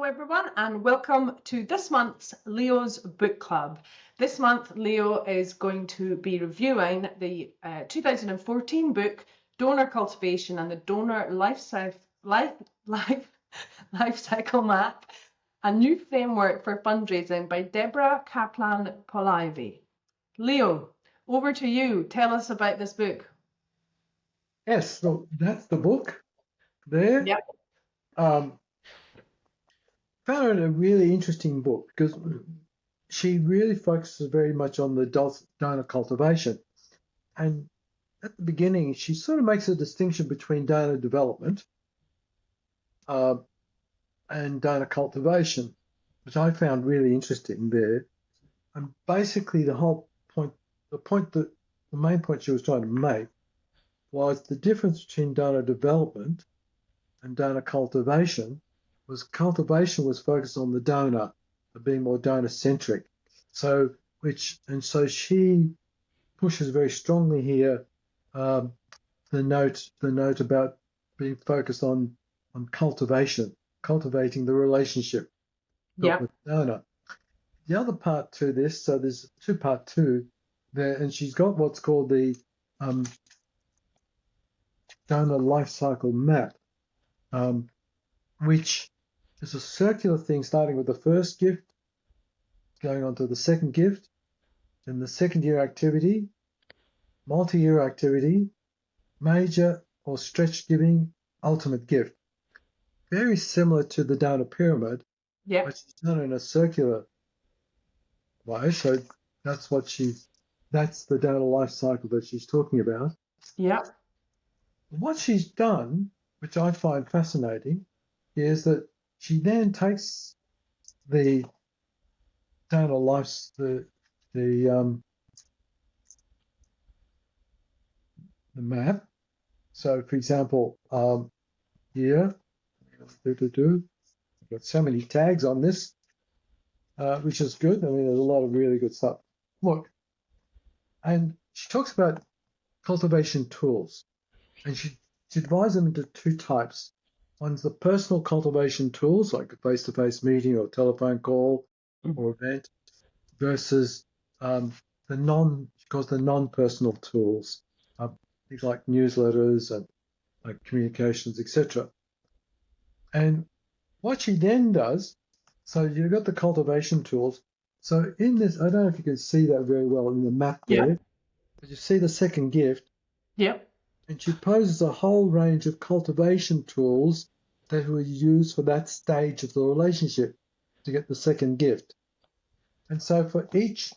everyone, and welcome to this month's Leo's Book Club. This month, Leo is going to be reviewing the 2014 book Donor Cultivation and the Donor Life Cycle Map, a new framework for fundraising by Deborah Kaplan-Polivy. Leo, over to you. Tell us about this book. Yes, so that's the book there. Yep. Found it a really interesting book because she really focuses very much on the donor cultivation. And at the beginning, she sort of makes a distinction between donor development and donor cultivation, which I found really interesting there. And basically the main point she was trying to make was the difference between donor development and donor cultivation was focused on the donor, being more donor-centric. So she pushes very strongly here the note about being focused on cultivating the relationship with the donor. The other part to this, so there's part two there, and she's got what's called the donor life cycle map, which is a circular thing starting with the first gift, going on to the second gift, then the second year activity, multi-year activity, major or stretch giving, ultimate gift. Very similar to the donor pyramid, Yep. which is done in a circular way. So that's the donor life cycle that she's talking about. Yep. What she's done, which I find fascinating, is that she then takes the donor life, the map. So, for example, here, I've got so many tags on this, which is good. I mean, there's a lot of really good stuff. Look, and she talks about cultivation tools, and she divides them into two types. One's the personal cultivation tools, like a face-to-face meeting or telephone call or event, versus she calls the non-personal tools, things like newsletters and like communications, etc. And what she then does, so you've got the cultivation tools. So in this, I don't know if you can see that very well in the map there, but you see the second gift. Yep. And she poses a whole range of cultivation tools that we use for that stage of the relationship to get the second gift. And so for each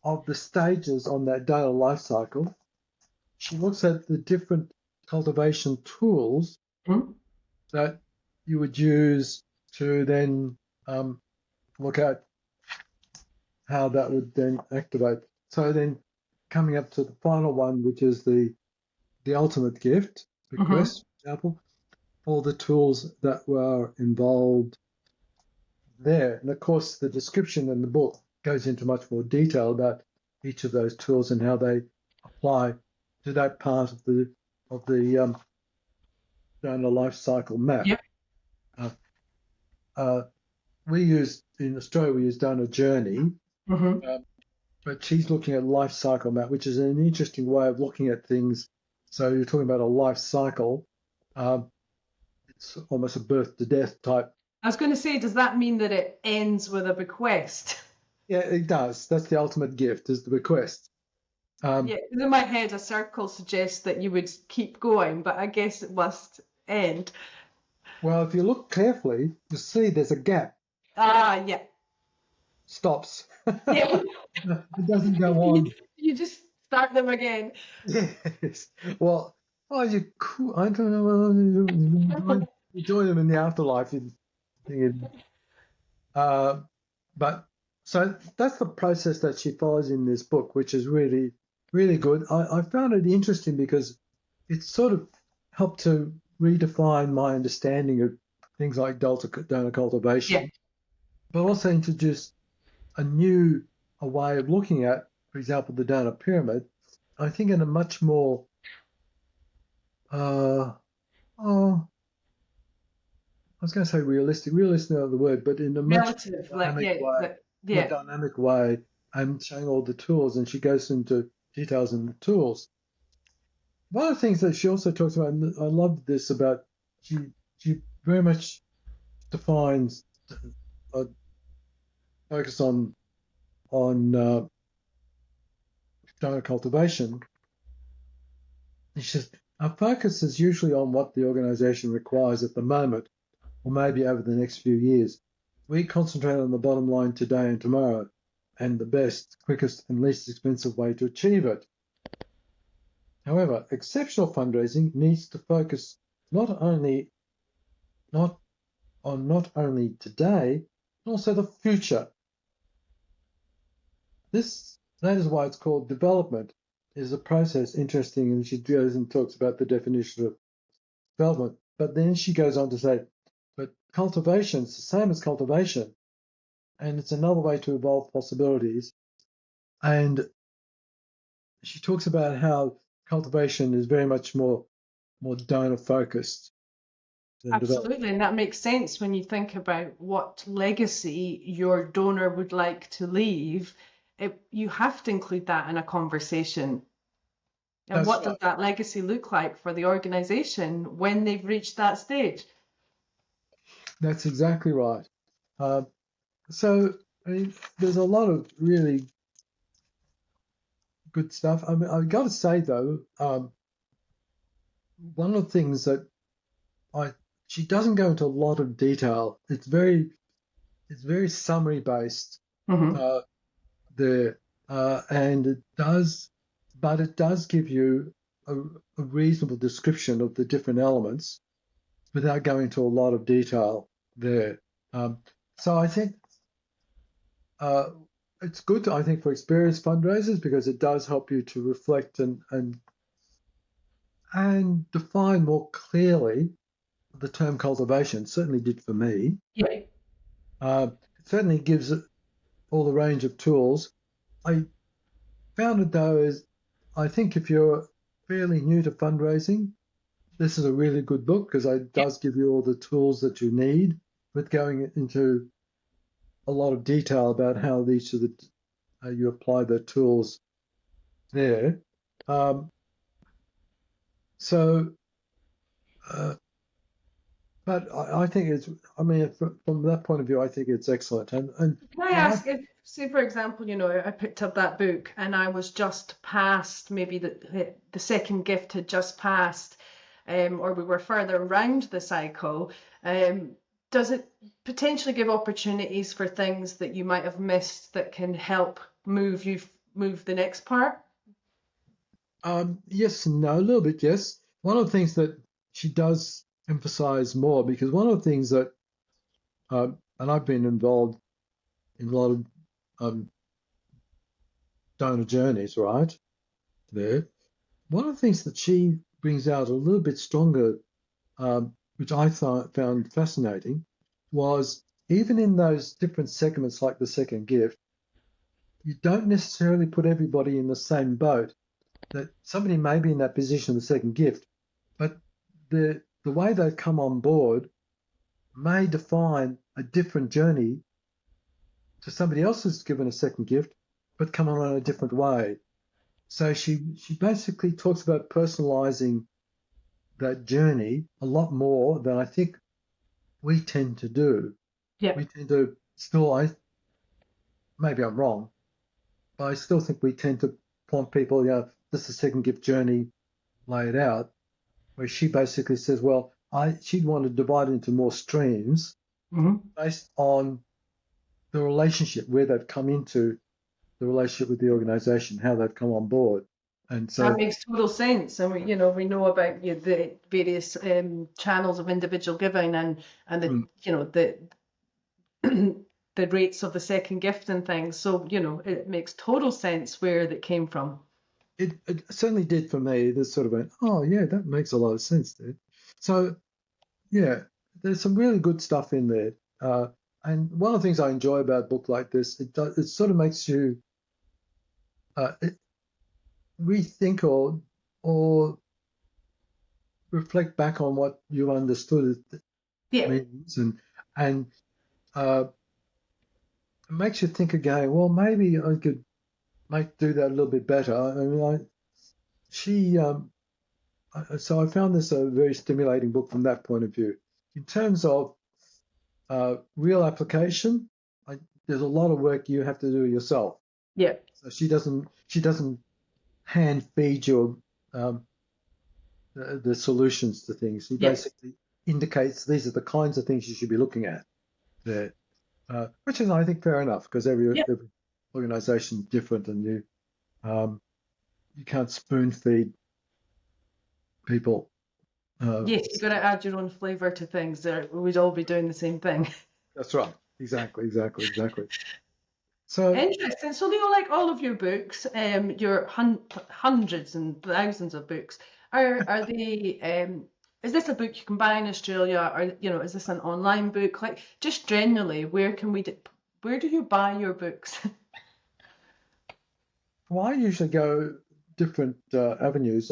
of the stages on that donor life cycle, she looks at the different cultivation tools that you would use to then look at how that would then activate. So then coming up to the final one, which is the ultimate gift, bequest, for example, all the tools that were involved there. And of course, the description in the book goes into much more detail about each of those tools and how they apply to that part of the donor life cycle map. Yep. In Australia, we use Donor Journey, but she's looking at life cycle map, which is an interesting way of looking at things. So you're talking about a life cycle. It's almost a birth to death type. I was going to say, does that mean that it ends with a bequest? Yeah, it does. That's the ultimate gift, is the bequest. Yeah, in my head, a circle suggests that you would keep going, but I guess it must end. Well, if you look carefully, you see there's a gap. Yeah. Stops. Yeah. It doesn't go on. You just start them again. Yes. Well, you cool. I don't know. You join them in the afterlife. But so that's the process that she follows in this book, which is really, really good. I found it interesting because it sort of helped to redefine my understanding of things like donor cultivation, but also introduced a way of looking at, for example, the donor pyramid. I think in a much more was going to say realistic. Realistic not the word, but in a much Relative, like dynamic way, more yeah, dynamic way, and showing all the tools, and she goes into details in the tools. One of the things that she also talks about, and I love this about, she very much defines a focus on donor cultivation. She says our focus is usually on what the organisation requires at the moment, or maybe over the next few years. We concentrate on the bottom line today and tomorrow, and the best, quickest, and least expensive way to achieve it. However, exceptional fundraising needs to focus not only today, but also the future. That is why it's called development. Is a process interesting, and she goes and talks about the definition of development. But then she goes on to say, but cultivation is the same as cultivation, and it's another way to evolve possibilities. And she talks about how cultivation is very much more donor focused than development. absolutely. And that makes sense when you think about what legacy your donor would like to leave. You have to include that in a conversation. And That's what does right. that legacy look like for the organization when they've reached that stage? That's exactly right. Uh, so I mean, there's a lot of really good stuff. I mean, I've got to say though, one of the things that she doesn't go into a lot of detail. It's very summary based Hmm. uh, there, and it does give you a reasonable description of the different elements without going into a lot of detail there. So I think uh, it's good, I think, for experienced fundraisers because it does help you to reflect and define more clearly the term cultivation. It certainly did for me. Yeah. It certainly gives it all the range of tools. I found it though is I think if you're fairly new to fundraising, this is a really good book because it does give you all the tools that you need with going into a lot of detail about how each of the you apply the tools there. Um, so, uh, but I think it's. I mean, from that point of view, I think it's excellent. And Can I what I ask if, say, for example, I picked up that book and I was just past, maybe the second gift had just passed, or we were further around the cycle, um, does it potentially give opportunities for things that you might have missed that can help move the next part? yes and no, a little bit yes. One of the things that she does emphasize more because one of the things that and I've been involved in a lot of um, donor journeys, right? There. One of the things that she brings out a little bit stronger, which I found fascinating, was even in those different segments like the second gift, you don't necessarily put everybody in the same boat. That somebody may be in that position of the second gift, but the way they come on board may define a different journey to somebody else who's given a second gift, but come on in a different way. So she basically talks about personalizing that journey a lot more than I think we tend to do. Yeah. We tend to still, maybe I'm wrong, but I still think we tend to point people, this is a second gift journey, lay it out, where she basically says, well, she'd want to divide it into more streams Hmm. based on the relationship, where they've come into the relationship with the organization, how they've come on board. And That so, makes total sense, and we know about the various channels of individual giving and the mm, you know the the rates of the second gift and things. So it makes total sense where that came from. it certainly did for me. This sort of went, oh yeah, that makes a lot of sense, dude. So yeah, there's some really good stuff in there. And one of the things I enjoy about a book like this, it sort of makes you it, rethink or reflect back on what you understood Yeah. meanings, and it makes you think again. Well, maybe I could do that a little bit better. I mean, she so I found this a very stimulating book from that point of view. In terms of real application, there's a lot of work you have to do yourself. Yeah. So she doesn't hand feed you the solutions to things. She Yeah. basically indicates these are the kinds of things you should be looking at there, which is, I think, fair enough, because every Yeah. organization is different, and you can't spoon feed people. Yes, you've got to add your own flavour to things, or we'd all be doing the same thing. That's right. Exactly. So, Interesting. So, Leo, like all of your books, your hundreds and thousands of books, are they? Is this a book you can buy in Australia, or is this an online book? Like, just generally, where do you buy your books? well, I usually go different avenues.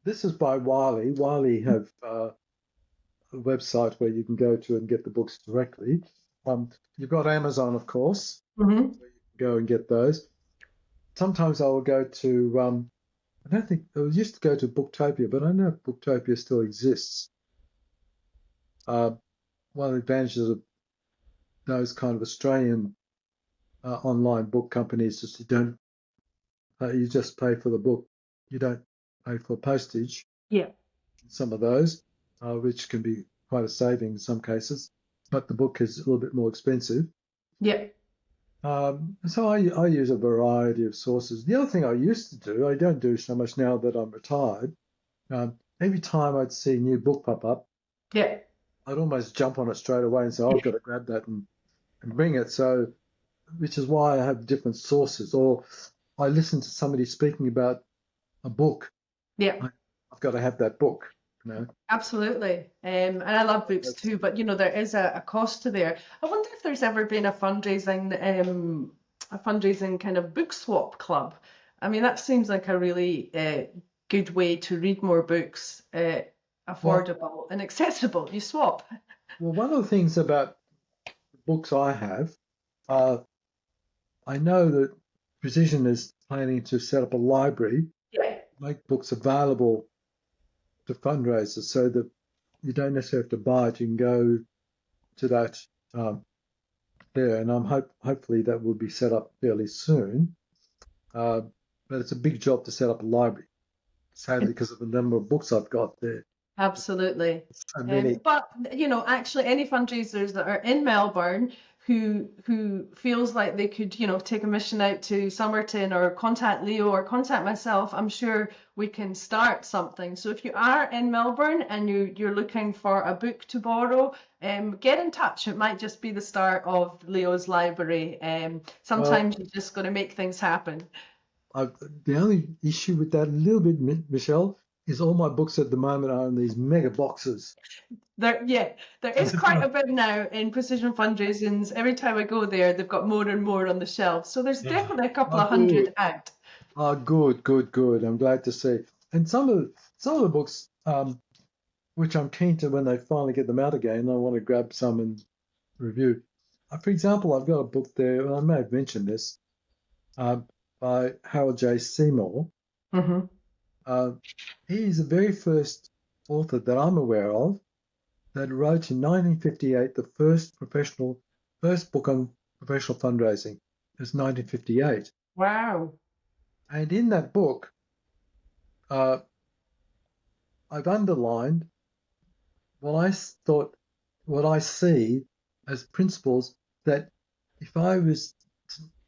This is by Wiley. Wiley have a website where you can go to and get the books directly. You've got Amazon, of course. Mm-hmm. So you can go and get those. Sometimes I will go to, I don't think, I used to go to Booktopia, but I don't know if Booktopia still exists. One of the advantages of those kind of Australian online book companies is you just pay for the book. You don't pay for postage. Yeah. Some of those, which can be quite a saving in some cases, but the book is a little bit more expensive. Yeah. So I use a variety of sources. The other thing I used to do, I don't do so much now that I'm retired. Every time I'd see a new book pop up, Yeah. I'd almost jump on it straight away and say, oh, I've got to grab that and bring it. So, which is why I have different sources. Or I listen to somebody speaking about a book. Yeah. I've got to have that book. Absolutely. And I love books too, but there is a cost to there. I wonder if there's ever been a fundraising kind of book swap club. I mean, that seems like a really good way to read more books, affordable and accessible. You swap. Well, one of the things about the books I have, I know that Precision is planning to set up a library, Yeah. make books available to fundraisers, so that you don't necessarily have to buy it. You can go to that there, and hopefully that will be set up fairly soon. But it's a big job to set up a library, sadly, because of the number of books I've got there. Absolutely. So many. But actually, any fundraisers that are in Melbourne who feels like they could, take a mission out to Somerton or contact Leo or contact myself, I'm sure we can start something. So if you are in Melbourne and you're looking for a book to borrow, get in touch. It might just be the start of Leo's library. Sometimes you're just going to make things happen. The only issue with that a little bit, Michelle, is all my books at the moment are in these mega boxes. There is quite a bit now in Precision Fundraisings. Every time I go there, they've got more and more on the shelves. So there's definitely a couple of hundred out. Oh, good. I'm glad to see. And some of the books, which I'm keen to when they finally get them out again, I want to grab some and review. For example, I've got a book there, and I may have mentioned this, by Harold J. Seymour. Mm-hmm. He's the very first author that I'm aware of that wrote in 1958 the first book on professional fundraising. It was 1958. Wow. And in that book, I've underlined what I see as principles that if I was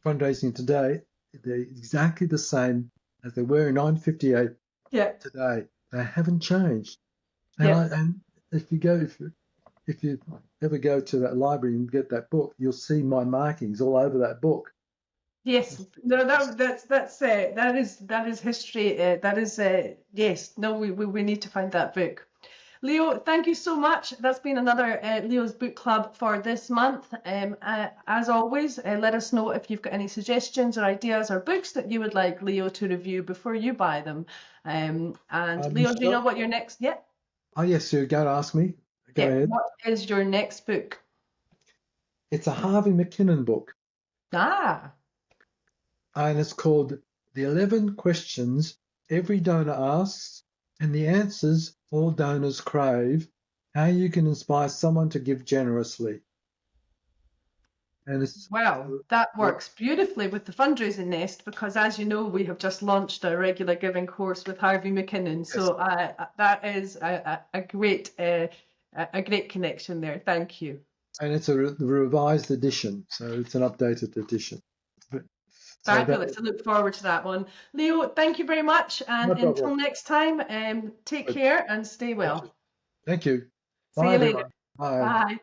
fundraising today, they're exactly the same as they were in 1958 today. They haven't changed. And if you ever go to that library and get that book, you'll see my markings all over that book. Yes, no, that is history. That is yes. No, we need to find that book. Leo, thank you so much. That's been another Leo's Book Club for this month. As always, let us know if you've got any suggestions or ideas or books that you would like Leo to review before you buy them. And Leo, do you know what your next? Yeah. Oh yes, you're going to ask me. Go Yeah. ahead. What is your next book? It's a Harvey McKinnon book, Ah, and it's called The 11 Questions Every Donor Asks and the Answers All Donors Crave, How You Can Inspire Someone to Give Generously. And it's well, that works beautifully with the fundraising nest because, as you know, we have just launched a regular giving course with Harvey McKinnon. So that is a great connection there. Thank you. and it's a revised edition, so it's an updated edition. But, so Fabulous. I look forward to that one. Leo, thank you very much. And No problem. until next time, take care and stay well. Thank you. See Bye, you later. everyone. Bye. Bye.